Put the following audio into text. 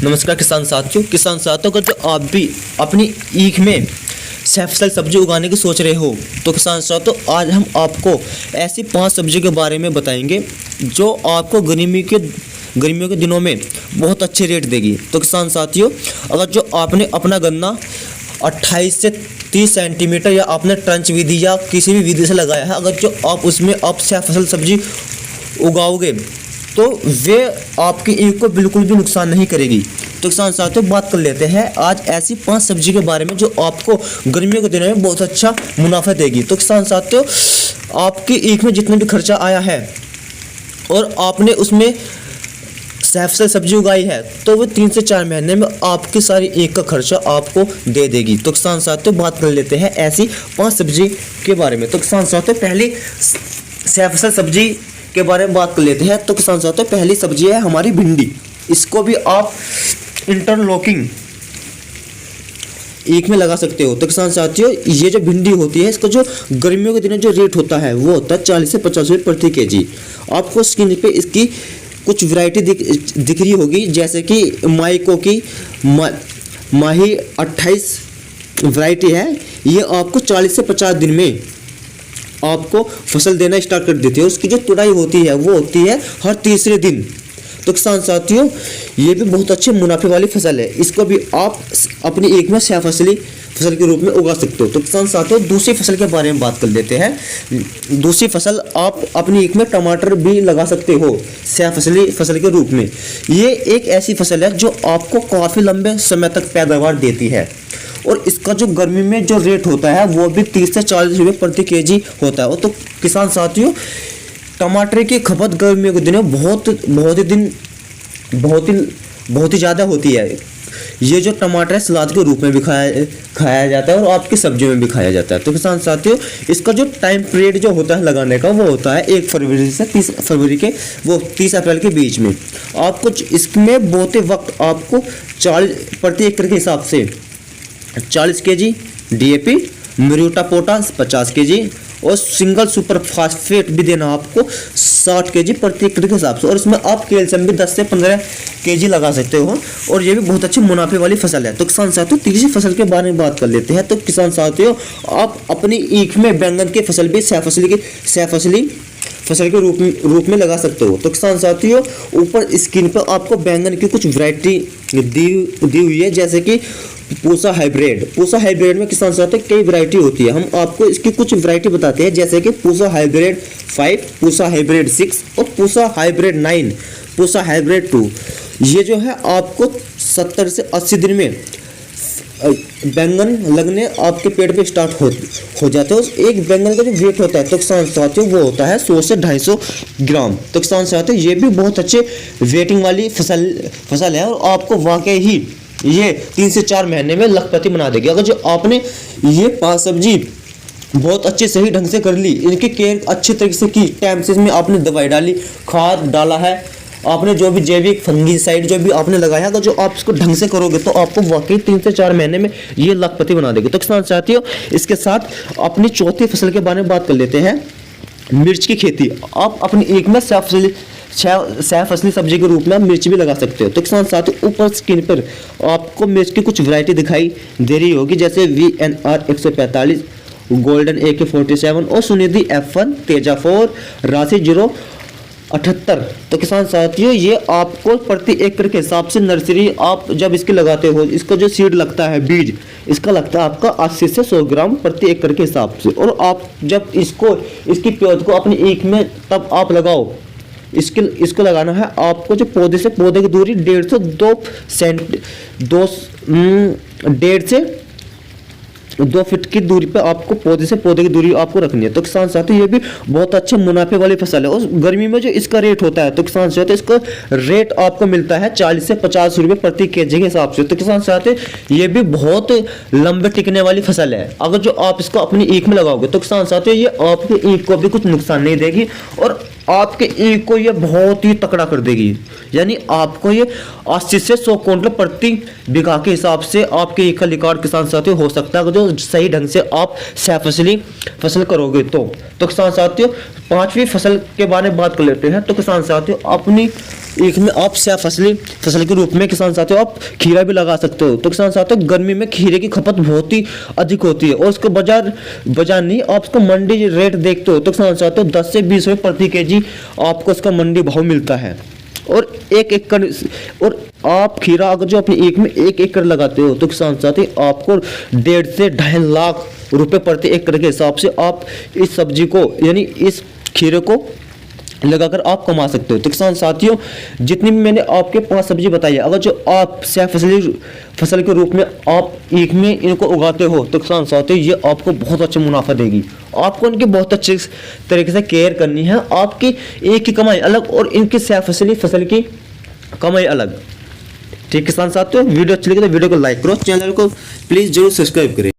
नमस्कार किसान साथियों, अगर जो आप भी अपनी ईख में सह फसल सब्जी उगाने की सोच रहे हो तो किसान साथियों, आज हम आपको ऐसी 5 सब्जी के बारे में बताएंगे जो आपको गर्मियों के दिनों में बहुत अच्छे रेट देगी। तो किसान साथियों, अगर जो आपने अपना गन्ना 28 से 30 सेंटीमीटर या आपने ट्रंच विधि या किसी भी विधि से लगाया है, अगर जो आप उसमें आप सह फसल सब्जी उगाओगे तो वे आपकी ईख को बिल्कुल भी नुकसान नहीं करेगी। तो किसान साथियों, बात कर लेते हैं आज ऐसी 5 सब्जी के बारे में जो आपको गर्मियों के दिनों में बहुत अच्छा मुनाफा देगी। तो किसान साथियों, आपकी ईख में जितना भी खर्चा आया है और आपने उसमें सह फसल सब्जी उगाई है तो वो 3 से 4 महीने में आपकी सारी ईख का खर्चा आपको दे देगी। तो किसान साथियों, बात कर लेते हैं ऐसी 5 सब्जी के बारे में। तो किसान साथियों, पहली सह फसल सब्जी के बारे में बात कर लेते हैं। तो किसान साथियों, पहली सब्जी है हमारी भिंडी। इसको भी आप इंटरलॉकिंग ईख में लगा सकते हो। तो किसान साथियों, ये जो भिंडी होती है इसका जो गर्मियों के दिनों जो रेट होता है वो होता है 40 से 50 रुपये प्रति केजी। आपको स्क्रीन पे इसकी कुछ वैरायटी दिख रही होगी, जैसे कि माइको की माही 28 वैरायटी है। ये आपको 40 से 50 दिन में आपको फसल देना स्टार्ट कर देती है। उसकी जो तुड़ाई होती है वो होती है हर तीसरे दिन। तो किसान साथियों, ये भी बहुत अच्छे मुनाफे वाली फसल है। इसको भी आप अपनी ईख में सह फसली फसल के रूप में उगा सकते हो। तो किसान साथियों, दूसरी फसल के बारे में बात कर लेते हैं। दूसरी फसल आप अपनी ईख में टमाटर भी लगा सकते हो सह फसली फसल के रूप में। ये एक ऐसी फसल है जो आपको काफ़ी लंबे समय तक पैदावार देती है और इसका जो गर्मी में जो रेट होता है वो भी 30 से 40 रुपये प्रति केजी होता है। तो किसान साथियों, टमाटर की खपत गर्मियों के दिनों बहुत ही ज़्यादा होती है। ये जो टमाटर है सलाद के रूप में भी खाया जाता है और आपकी सब्जियों में भी खाया जाता है। तो किसान साथियों, इसका जो टाइम पीरियड जो होता है लगाने का वो होता है 1 फरवरी से 30 अप्रैल के बीच में। आपको इसमें बोते वक्त आपको 40 प्रति एकड़ के हिसाब से 40 केजी DAP, म्यूटा पोटास 50 केजी और सिंगल सुपर फास्फेट भी देना आपको 60 केजी प्रति एकड़ के हिसाब से। और इसमें आप कैल्शियम भी 10 से 15 केजी लगा सकते हो और ये भी बहुत अच्छी मुनाफे वाली फसल है। तो किसान साथियों, तीसरी फसल के बारे में बात कर लेते हैं। तो किसान साथियों, आप अपनी ईख में बैंगन की फसल भी सह फसली फसल के रूप में लगा सकते हो। तो किसान साथियों, ऊपर स्क्रीन पर आपको बैंगन की कुछ वैरायटी दी हुई है, जैसे कि पूसा हाइब्रिड में किसान साथियों कई वैरायटी होती है। हम आपको इसकी कुछ वैरायटी बताते हैं, जैसे कि पूसा हाइब्रिड 5, पूसा हाइब्रिड 6 और पूसा हाइब्रिड 9, पूसा हाइब्रिड 2। ये जो है आपको 70 से 80 दिन में बैंगन लगने आपके पेड़ पे स्टार्ट हो जाते हैं। एक बैंगन का जो वेट होता है तो किसान साथियों वो होता है 100 से 250 ग्राम। तो किसान साथियों, ये भी बहुत अच्छे वेटिंग वाली फसल है और आपको वाकई ही ये 3 से 4 महीने में लखपति बना देगी। अगर जो आपने ये 5 सब्जी बहुत अच्छे सही ढंग से कर ली, इनकी केयर अच्छे तरीके से की, टाइम से इसमें आपने दवाई डाली, खाद डाला है, आपने जो भी जैविक फंगीसाइड जो भी आपने लगाया, अगर जो आप इसको ढंग से करोगे तो आपको वाकई 3 से 4 महीने में ये लखपति बना देगी। तो किसान साथियों, इसके साथ अपनी चौथी फसल के बारे में बात कर लेते हैं, मिर्च की खेती। आप अपनी ईख में सह फसली सब्जी के रूप में मिर्च भी लगा सकते हो। तो किसान साथियों, ऊपर स्क्रीन पर आपको मिर्च की कुछ वैरायटी दिखाई दे रही होगी, जैसे VNR 145, गोल्डन AK 47 और सुनिधि F1, तेजा 4, राशि 078। तो किसान साथियों, ये आपको प्रति एकड़ के हिसाब से नर्सरी आप जब इसके लगाते हो, इसका जो सीड लगता है, बीज इसका लगता है आपका 80 से 100 ग्राम प्रति एकड़ के हिसाब से। और आप जब इसकी पौध को अपनी ईख में तब आप लगाओ, इसको लगाना है आपको जो पौधे से पौधे की दूरी 1.5 से 2 फीट की दूरी पे आपको पौधे से पौधे की दूरी आपको रखनी है। तो किसान साथियों, ये भी बहुत अच्छे मुनाफे वाली फसल है और गर्मी में जो इसका रेट होता है तो किसान साथियों, इसका रेट आपको मिलता है 40 से 50 रुपये प्रति केजी के हिसाब से। तो किसान साथियों, ये भी बहुत लंबे टिकने वाली फसल है। अगर जो आप इसको अपनी ईख में लगाओगे तो किसान साथियों, ये आपकी ईख को भी कुछ नुकसान नहीं देगी और आपके ईख को ये बहुत ही तकड़ा कर देगी। यानी आपको ये 80 से 100 क्विंटल प्रति बीघा के हिसाब से आपके ईख का रिकॉर्ड किसान साथियों हो सकता है, जो सही ढंग से आप सह फसली फसल करोगे तो किसान साथियों, पांचवी फसल के बारे में बात कर लेते हैं। तो किसान साथियों, अपनी एक में आप सह फसली फसल के रूप में किसान साथियों आप खीरा भी लगा सकते हो। तो किसान साथियों, गर्मी में खीरे की खपत बहुत ही अधिक होती है और उसको बाजार नहीं, आप उसको मंडी रेट देखते हो तो किसान साथियों 10 से 20 रुपये प्रति केजी आपको उसका मंडी भाव मिलता है। और एक एकड़, और आप खीरा अगर जो अपने एक में 1 एकड़ लगाते हो तो किसान साथी आपको 1.5 से 2.5 लाख रुपए प्रति एकड़ के हिसाब से आप इस सब्जी को यानी इस खीरे को लगाकर आप कमा सकते हो। तो किसान साथियों, जितनी भी मैंने आपके 5 सब्जी बताई है, अगर जो आप सह फसल के रूप में आप एक में इनको उगाते हो तो किसान साथियों ये आपको बहुत अच्छा मुनाफा देगी। आपको इनकी बहुत अच्छे तरीके से केयर करनी है। आपकी एक की कमाई अलग और इनकी सह फसल की कमाई अलग। ठीक किसान साथियों, वीडियो अच्छी लगी तो वीडियो को लाइक करो, चैनल को प्लीज़ जरूर सब्सक्राइब करें।